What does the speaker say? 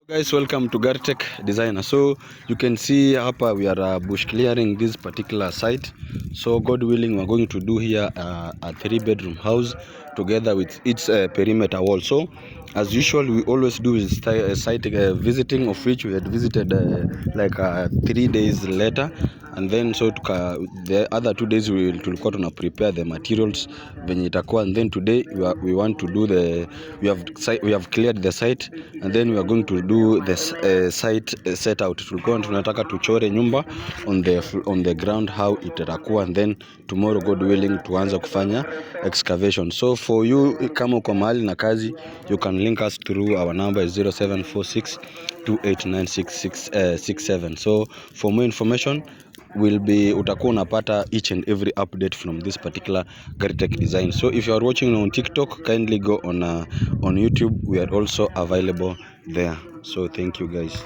Guys, welcome to Gartech Designer. So you can see hapa we are bush clearing this particular site. So God willing, we're going to do here a 3-bedroom house together with its perimeter wall. So as usual, we always do is site visiting, of which we had visited 3 days later, and then so the other 2 days tulikuwa tuna prepare the materials venye itakuwa, and then today we want to do we have cleared the site, and then we are going to do the site set out. Tulikuwa tunataka tuchore nyumba on the ground how itakuwa, and then tomorrow God willing tuanza kufanya excavation. So for you, kama uko mahali na kazi, you can link us through our number is 0746 289667. So for more information utakuwa unapata each and every update from this particular Gartech Design. So if you are watching on TikTok, kindly go on YouTube. We are also available there. So thank you guys.